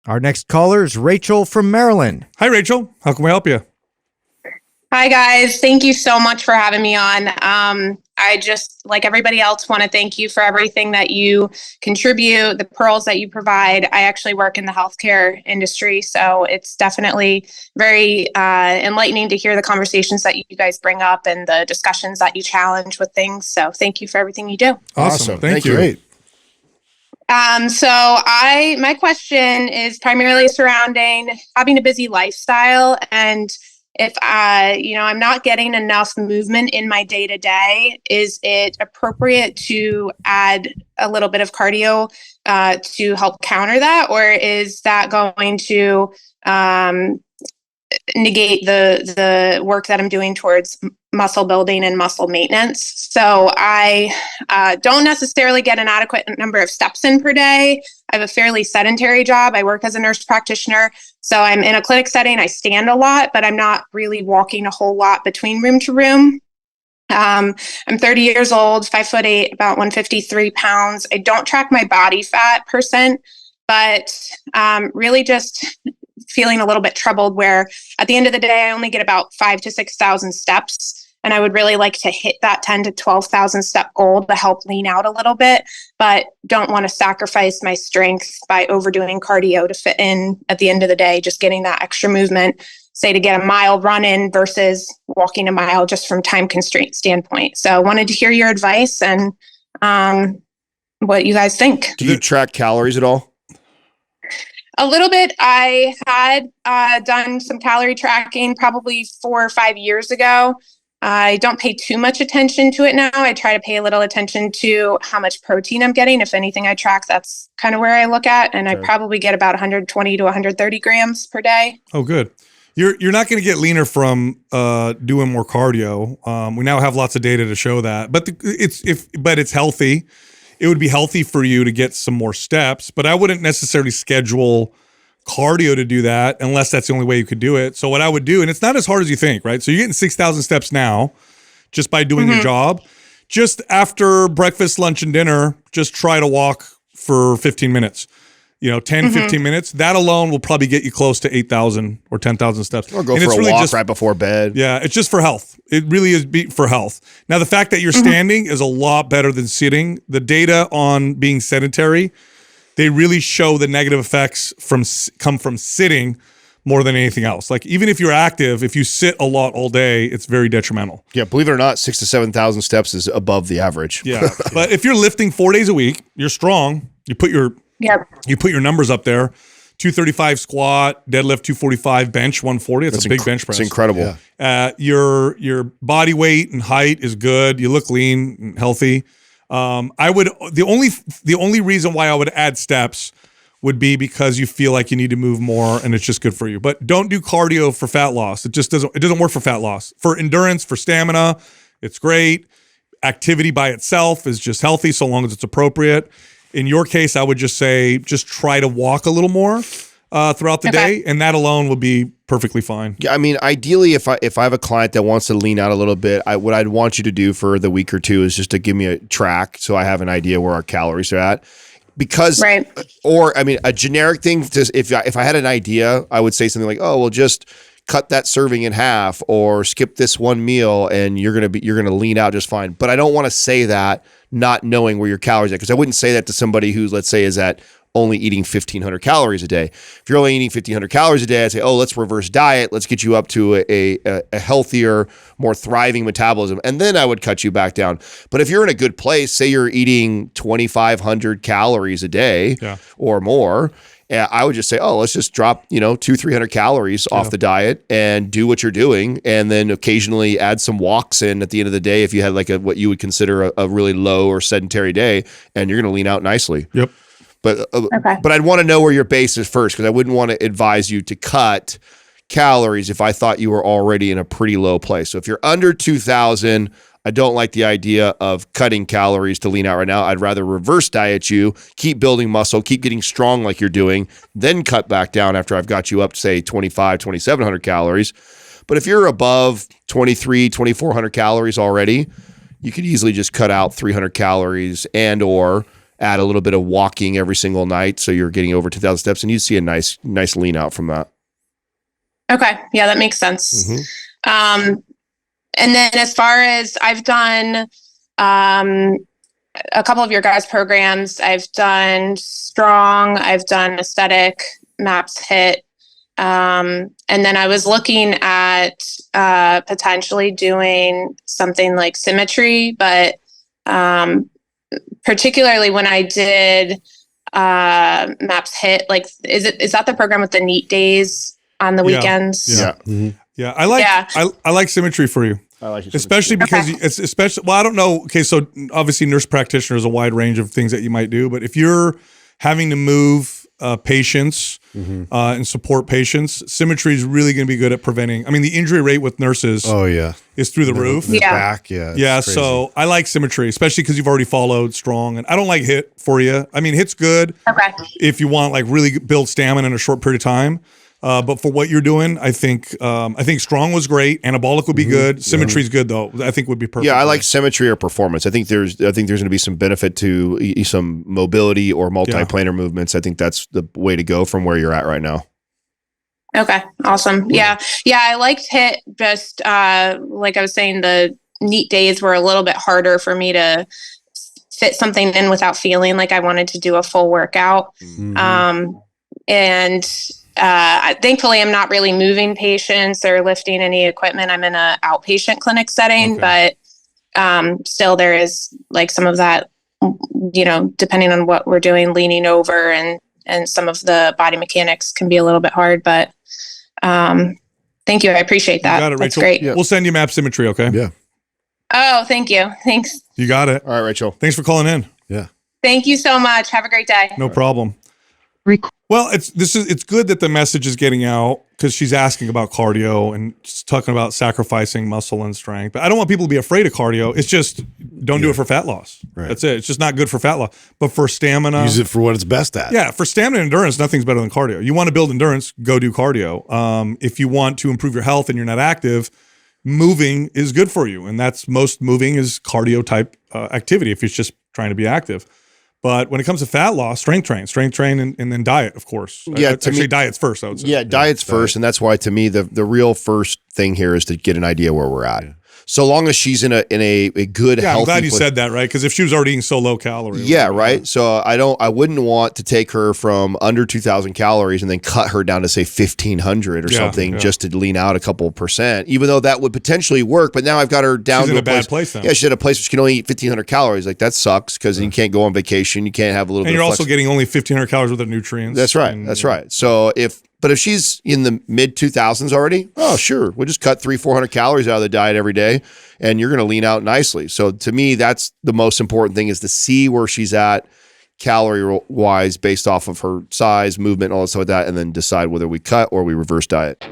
Our next caller is Rachel from Maryland. Hi, Rachel. How can we help you? Hi, guys. Thank you so much for having me on. I just, like everybody else, want to thank you for everything that you contribute, the pearls that you provide. I actually work in the healthcare industry, so it's definitely very enlightening to hear the conversations that you guys bring up and the discussions that you challenge with things. So thank you for everything you do. Awesome. Thank you. Great. My question is primarily surrounding having a busy lifestyle, and if I'm not getting enough movement in my day to day, is it appropriate to add a little bit of cardio to help counter that, or is that going to negate the work that I'm doing towards muscle building and muscle maintenance? So I don't necessarily get an adequate number of steps in per day. I have a fairly sedentary job. I work as a nurse practitioner. So I'm in a clinic setting. I stand a lot, but I'm not really walking a whole lot between room to room. I'm 30 years old, 5'8", about 153 pounds. I don't track my body fat percent, but really just feeling a little bit troubled where at the end of the day, I only get about 5,000 to 6,000 steps. And I would really like to hit that 10,000 to 12,000 step goal to help lean out a little bit, but don't want to sacrifice my strength by overdoing cardio to fit in at the end of the day, just getting that extra movement, say to get a mile run in versus walking a mile just from time constraint standpoint. So I wanted to hear your advice and what you guys think. Do you track calories at all? A little bit. I had done some calorie tracking probably 4 or 5 years ago. I don't pay too much attention to it now. I try to pay a little attention to how much protein I'm getting. If anything I track, that's kind of where I look at. And okay. I probably get about 120 to 130 grams per day. Oh, good. You're not going to get leaner from doing more cardio. We now have lots of data to show that, but it's healthy. It would be healthy for you to get some more steps, but I wouldn't necessarily schedule cardio to do that unless that's the only way you could do it. So what I would do, and it's not as hard as you think, right? So you're getting 6,000 steps now just by doing your job. Just after breakfast, lunch, and dinner, just try to walk for 15 minutes. 10, 15 minutes. That alone will probably get you close to 8,000 or 10,000 steps. Or go for a walk right before bed. Yeah, it's just for health. It really is for health. Now, the fact that you're standing is a lot better than sitting. The data on being sedentary, they really show the negative effects come from sitting more than anything else. Like even if you're active, if you sit a lot all day, it's very detrimental. Yeah, believe it or not, 6,000 to 7,000 steps is above the average. Yeah, but if you're lifting 4 days a week, you're strong. You put your numbers up there. 235 squat, deadlift 245, bench 140. That's a big bench press. It's incredible. Yeah. Your body weight and height is good. You look lean and healthy. The only reason why I would add steps would be because you feel like you need to move more and it's just good for you. But don't do cardio for fat loss. It doesn't work for fat loss. For endurance, for stamina, it's great. Activity by itself is just healthy so long as it's appropriate. In your case, I would just say just try to walk a little more throughout the day, and that alone would be perfectly fine. Yeah, I mean, ideally, if I have a client that wants to lean out a little bit, what I'd want you to do for the week or two is just to give me a track so I have an idea where our calories are at. Because, a generic thing. If I had an idea, I would say something like, "Oh, well, just cut that serving in half, or skip this one meal, and you're gonna lean out just fine." But I don't want to say that not knowing where your calories are, because I wouldn't say that to somebody who, let's say, is at only eating 1,500 calories a day. If you're only eating 1,500 calories a day, I'd say, oh, let's reverse diet. Let's get you up to a healthier, more thriving metabolism. And then I would cut you back down. But if you're in a good place, say you're eating 2,500 calories a day or more, I would just say, oh, let's just drop, 200-300 calories off the diet and do what you're doing. And then occasionally add some walks in at the end of the day if you had like what you would consider a really low or sedentary day, and you're going to lean out nicely. Yep. But I'd want to know where your base is first, because I wouldn't want to advise you to cut calories if I thought you were already in a pretty low place. So if you're under 2,000, I don't like the idea of cutting calories to lean out right now. I'd rather reverse diet you, keep building muscle, keep getting strong like you're doing, then cut back down after I've got you up to, say, 2,700 calories. But if you're above 2,400 calories already, you could easily just cut out 300 calories and or add a little bit of walking every single night, so you're getting over 2,000 steps, and you'd see a nice lean out from that. Okay. Yeah, that makes sense. And then as far as I've done a couple of your guys' programs, I've done Strong, I've done Aesthetic, MAPS HIT. And then I was looking at potentially doing something like Symmetry, but particularly when I did MAPS HIT, like is that the program with the neat days on the weekends? Yeah. I like Symmetry for you. I like it, especially because it's especially. Well, I don't know. Okay, so obviously, nurse practitioner is a wide range of things that you might do, but if you're having to move patients and support patients, Symmetry is really going to be good at preventing. I mean, the injury rate with nurses, is through the roof. Back, yeah. So I like Symmetry, especially because you've already followed Strong, and I don't like HIT for you. I mean, HIT's good if you want like really build stamina in a short period of time. But for what you're doing, I think Strong was great. Anabolic would be good. Symmetry's good though. I think would be perfect. Yeah, I like Symmetry or Performance. I think there's going to be some benefit to some mobility or multiplanar movements. I think that's the way to go from where you're at right now. Okay, awesome. Yeah. I liked HIT. Just like I was saying, the neat days were a little bit harder for me to fit something in without feeling like I wanted to do a full workout. And thankfully, I'm not really moving patients or lifting any equipment. I'm in an outpatient clinic setting, but still there is like some of that, depending on what we're doing, leaning over and some of the body mechanics can be a little bit hard, but thank you. I appreciate that. You got it, That's Rachel. great. We'll send you MAP Symmetry, okay? Yeah. Oh, thank you. Thanks. You got it. All right, Rachel. Thanks for calling in. Yeah. Thank you so much. Have a great day. No problem. Well, it's good that the message is getting out because she's asking about cardio and talking about sacrificing muscle and strength. But I don't want people to be afraid of cardio. It's just don't do it for fat loss. Right. That's it. It's just not good for fat loss. But for stamina, use it for what it's best at. Yeah, for stamina and endurance, nothing's better than cardio. You want to build endurance, go do cardio. If you want to improve your health and you're not active, moving is good for you. And most moving is cardio type activity if it's just trying to be active. But when it comes to fat loss, strength train, and then diet, of course. Yeah, actually, diet's first, I would say. Yeah, diet's first, and that's why to me the real first thing here is to get an idea where we're at. So long as she's in a good, healthy. I'm glad you said that, right? Because if she was already eating so low calorie, right. So I wouldn't want to take her from under 2,000 calories and then cut her down to say 1,500 or something just to lean out a couple percent. Even though that would potentially work, but now I've got her down she's to in a bad place. Then. Yeah, she's at a place where she can only eat 1,500 calories. Like that sucks because you can't go on vacation. You can't have a little. And bit you're of also getting only 1,500 calories worth of nutrients. That's right. That's right. So But if she's in the mid 2000s already, oh, sure. We'll just cut 300-400 calories out of the diet every day and you're going to lean out nicely. So to me, that's the most important thing is to see where she's at calorie wise based off of her size, movement, all that stuff like that, and then decide whether we cut or we reverse diet.